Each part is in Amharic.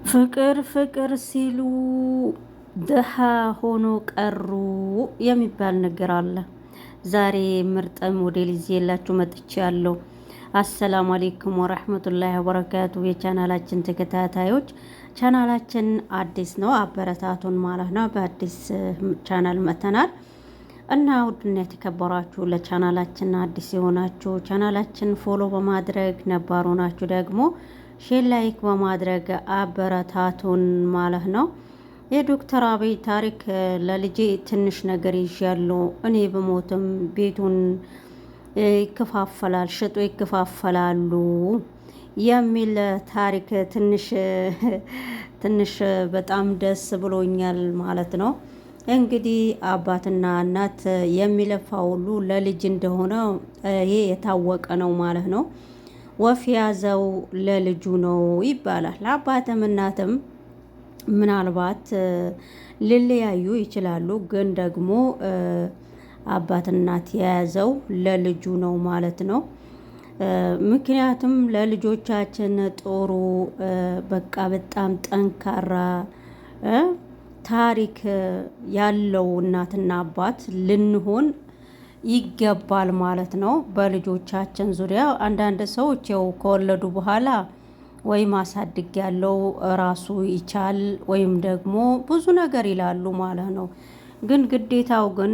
ፍቅር ፍቅር ሲሉ ድሃ ሆኖ ቀሩ የሚባል ነገር አለ። ዛሬ ምርጥ ሞዴል ይዤላችሁ መጥቻለሁ። አሰላሙ አሌይኩም ወረህመቱላሂ ወበረካቱ። የቻናላችን ተከታታዮች ቻናላችን አዲስ ነው፣ አበረታቱን ማለት ነው። በአዲስ ቻናል መተናል እና ውድና የተከበራችሁ ለቻናላችን አዲስ የሆናችሁ ቻናላችን ፎሎ በማድረግ ነባሩ ናችሁ ደግሞ ሼር ላይክ በማድረግ አበረታቱን ማለት ነው። የዶክተር አብይ ታሪክ ለልጄ ትንሽ ነገር ይዣለሁ፣ እኔ በሞትም ቤቱን ይከፋፈላል፣ ሽጦ ይከፋፈላሉ የሚል ታሪክ ትንሽ በጣም ደስ ብሎኛል ማለት ነው። እንግዲህ አባትና እናት የሚለፋ ሁሉ ለልጅ እንደሆነ ይሄ የታወቀ ነው ማለት ነው። ወፍ ያዘው ለልጁ ነው ይባላል። አባትም እናትም ምናልባት ሊለያዩ ይችላሉ፣ ግን ደግሞ አባት እናት የያዘው ለልጁ ነው ማለት ነው። ምክንያቱም ለልጆቻችን ጥሩ በቃ በጣም ጠንካራ ታሪክ ያለው እናትና አባት ልንሆን ይገባል ማለት ነው። በልጆቻችን ዙሪያ አንዳንድ ሰዎች ያው ከወለዱ በኋላ ወይም አሳድግ ያለው ራሱ ይቻል ወይም ደግሞ ብዙ ነገር ይላሉ ማለት ነው። ግን ግዴታው ግን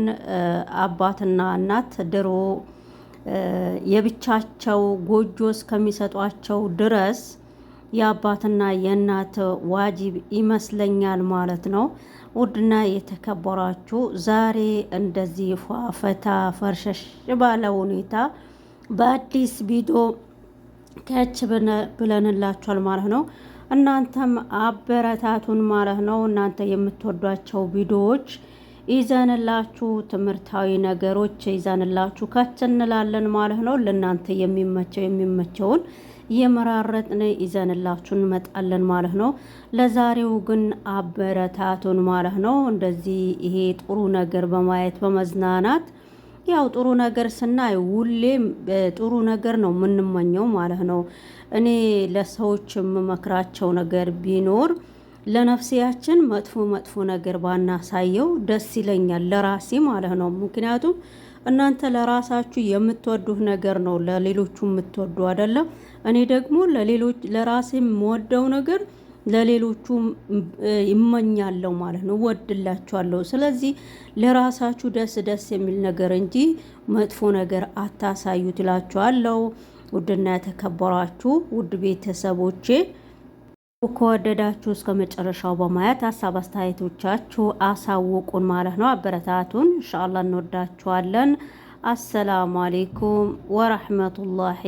አባትና እናት ድሮ የብቻቸው ጎጆ እስከሚሰጧቸው ድረስ የአባትና የእናት ዋጅብ ይመስለኛል ማለት ነው። ውድና የተከበራችሁ ዛሬ እንደዚህ ፈታ ፈርሸሽ ባለ ሁኔታ በአዲስ ቪዲዮ ከች ብለንላችኋል ማለት ነው። እናንተም አበረታቱን ማለት ነው። እናንተ የምትወዷቸው ቪዲዮዎች ይዘንላችሁ ትምህርታዊ ነገሮች ይዘንላችሁ ከች እንላለን ማለት ነው። ለእናንተ የሚመቸውን የመራረጥን ይዘንላችሁ እንመጣለን ማለት ነው። ለዛሬው ግን አበረታቱን ማለት ነው። እንደዚህ ይሄ ጥሩ ነገር በማየት በመዝናናት ያው ጥሩ ነገር ስናይ ሁሌም ጥሩ ነገር ነው የምንመኘው ማለት ነው። እኔ ለሰዎች የምመክራቸው ነገር ቢኖር ለነፍሲያችን መጥፎ ነገር ባናሳየው ደስ ይለኛል፣ ለራሴ ማለት ነው። ምክንያቱም እናንተ ለራሳችሁ የምትወዱት ነገር ነው ለሌሎቹ የምትወዱ አይደለም። እኔ ደግሞ ለራሴ የምወደው ነገር ለሌሎቹ ይመኛለሁ ማለት ነው፣ ወድላችኋለሁ። ስለዚህ ለራሳችሁ ደስ የሚል ነገር እንጂ መጥፎ ነገር አታሳዩት እላችኋለሁ። ውድና የተከበራችሁ ውድ ቤተሰቦቼ ከወደዳችሁ እስከ መጨረሻው በማየት ሀሳብ አስተያየቶቻችሁ አሳውቁን ማለት ነው። አበረታቱን። ኢንሻአላህ እንወዳችኋለን። አሰላሙ አሌይኩም ወረህመቱላሂ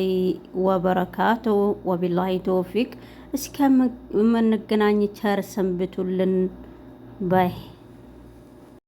ወበረካቱ። ወቢላሂ ተውፊቅ። እስከምንገናኝ ቸር ሰንብቱልን ባይ